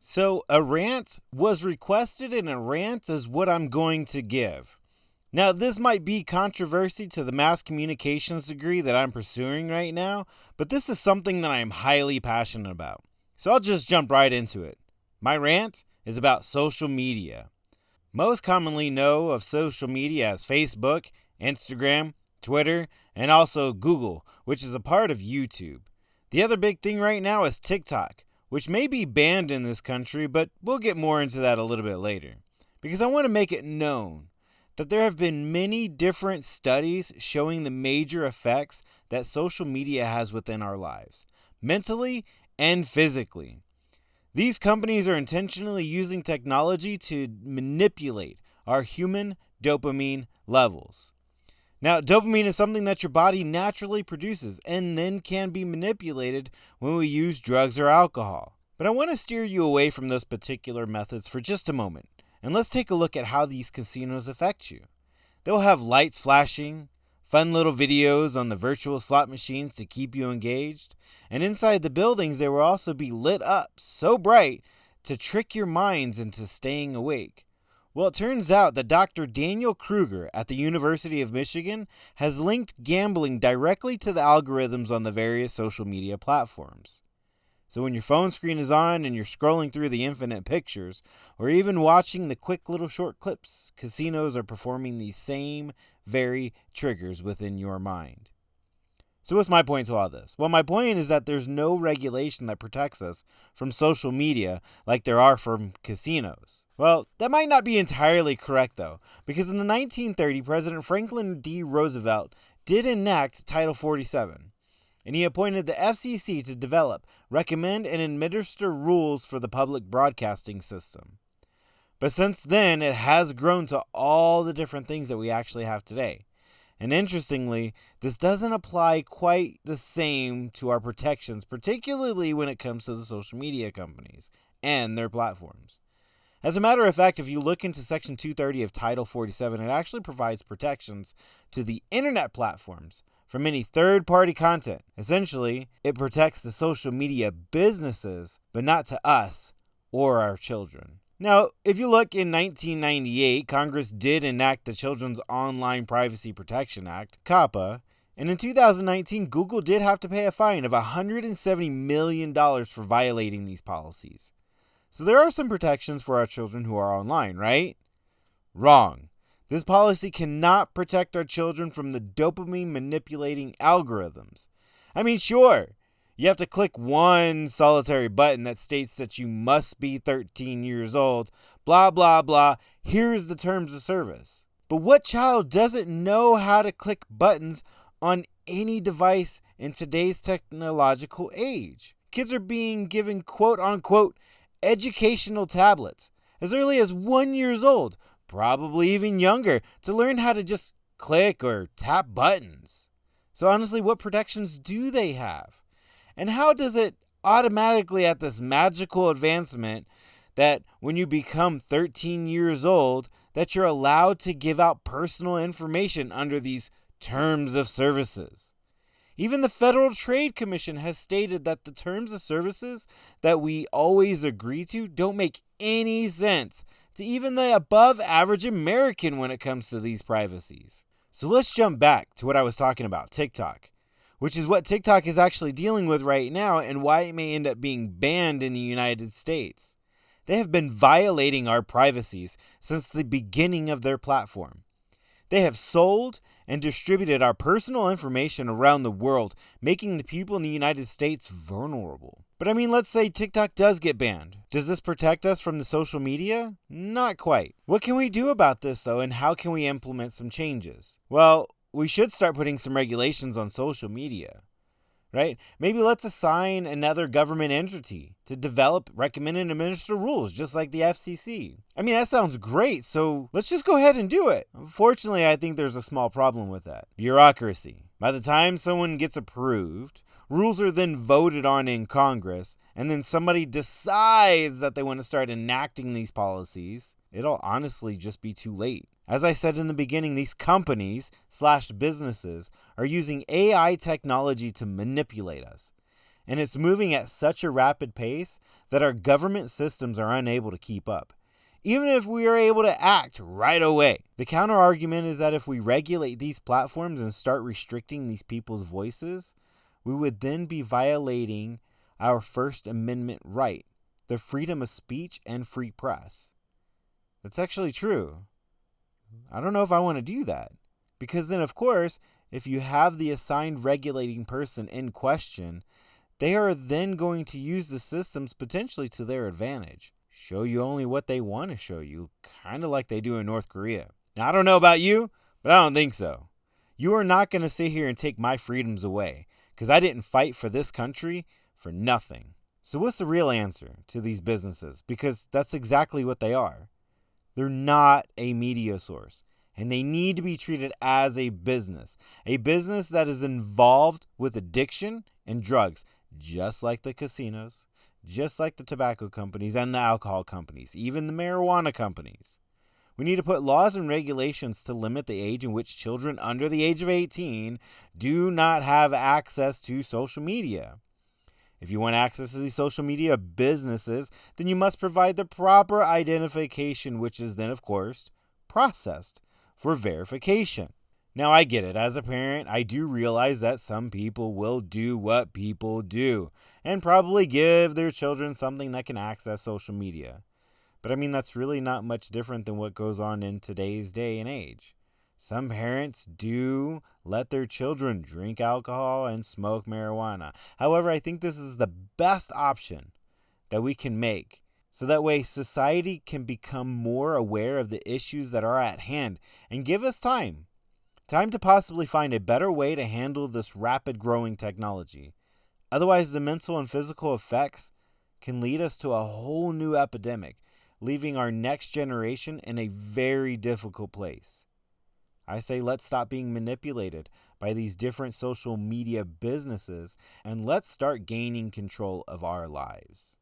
So, a rant was requested, and a rant is what I'm going to give. Now, this might be controversy to the mass communications degree that I'm pursuing right now, but this is something that I am highly passionate about. So, I'll just jump right into it. My rant is about social media. Most commonly know of social media as Facebook, Instagram, Twitter, and also Google, which is a part of YouTube. The other big thing right now is TikTok, which may be banned in this country, but we'll get more into that a little bit later. Because I want to make it known that there have been many different studies showing the major effects that social media has within our lives, mentally and physically. These companies are intentionally using technology to manipulate our human dopamine levels. Now, dopamine is something that your body naturally produces and then can be manipulated when we use drugs or alcohol. But I want to steer you away from those particular methods for just a moment, and let's take a look at how these casinos affect you. They'll have lights flashing, fun little videos on the virtual slot machines to keep you engaged, and inside the buildings they will also be lit up so bright to trick your minds into staying awake. Well, it turns out that Dr. Daniel Kruger at the University of Michigan has linked gambling directly to the algorithms on the various social media platforms. So when your phone screen is on and you're scrolling through the infinite pictures, or even watching the quick little short clips, casinos are performing these same very triggers within your mind. So what's my point to all this? Well, my point is that there's no regulation that protects us from social media like there are from casinos. Well, that might not be entirely correct though, because in the 1930s, President Franklin D. Roosevelt did enact Title 47, and he appointed the FCC to develop, recommend, and administer rules for the public broadcasting system. But since then, it has grown to all the different things that we actually have today. And interestingly, this doesn't apply quite the same to our protections, particularly when it comes to the social media companies and their platforms. As a matter of fact, if you look into Section 230 of Title 47, it actually provides protections to the internet platforms from any third-party content. Essentially, it protects the social media businesses, but not to us or our children. Now, if you look in 1998, Congress did enact the Children's Online Privacy Protection Act, COPPA, and in 2019, Google did have to pay a fine of $170 million for violating these policies. So there are some protections for our children who are online, right? Wrong. This policy cannot protect our children from the dopamine manipulating algorithms. I mean, sure, you have to click one solitary button that states that you must be 13 years old, blah, blah, blah. Here's the terms of service. But what child doesn't know how to click buttons on any device in today's technological age? Kids are being given quote-unquote educational tablets as early as 1 year old, probably even younger, to learn how to just click or tap buttons. So honestly, what protections do they have? And how does it automatically at this magical advancement that when you become 13 years old, that you're allowed to give out personal information under these terms of services? Even the Federal Trade Commission has stated that the terms of services that we always agree to don't make any sense to even the above average American when it comes to these privacies. So let's jump back to what I was talking about, TikTok, which is what TikTok is actually dealing with right now and why it may end up being banned in the United States. They have been violating our privacies since the beginning of their platform. They have sold and distributed our personal information around the world, making the people in the United States vulnerable. But I mean, let's say TikTok does get banned. Does this protect us from the social media? Not quite. What can we do about this though, and how can we implement some changes? Well, we should start putting some regulations on social media, right? Maybe let's assign another government entity to develop, recommend, and administer rules, just like the FCC. I mean, that sounds great, so let's just go ahead and do it. Unfortunately, I think there's a small problem with that. Bureaucracy. By the time someone gets approved, rules are then voted on in Congress, and then somebody decides that they want to start enacting these policies. It'll honestly just be too late. As I said in the beginning, these companies/businesses are using AI technology to manipulate us. And it's moving at such a rapid pace that our government systems are unable to keep up, even if we are able to act right away. The counter argument is that if we regulate these platforms and start restricting these people's voices, we would then be violating our First Amendment right, the freedom of speech and free press. That's actually true. I don't know if I want to do that. Because then, of course, if you have the assigned regulating person in question, they are then going to use the systems potentially to their advantage. Show you only what they want to show you, kind of like they do in North Korea. Now, I don't know about you, but I don't think so. You are not going to sit here and take my freedoms away, because I didn't fight for this country for nothing. So what's the real answer to these businesses? Because that's exactly what they are. They're not a media source, and they need to be treated as a business that is involved with addiction and drugs, just like the casinos, just like the tobacco companies and the alcohol companies, even the marijuana companies. We need to put laws and regulations to limit the age in which children under the age of 18 do not have access to social media. If you want access to these social media businesses, then you must provide the proper identification, which is then, of course, processed for verification. Now, I get it. As a parent, I do realize that some people will do what people do and probably give their children something that can access social media. But I mean, that's really not much different than what goes on in today's day and age. Some parents do let their children drink alcohol and smoke marijuana. However, I think this is the best option that we can make, so that way society can become more aware of the issues that are at hand and give us time to possibly find a better way to handle this rapid growing technology. Otherwise, the mental and physical effects can lead us to a whole new epidemic, leaving our next generation in a very difficult place. I say let's stop being manipulated by these different social media businesses and let's start gaining control of our lives.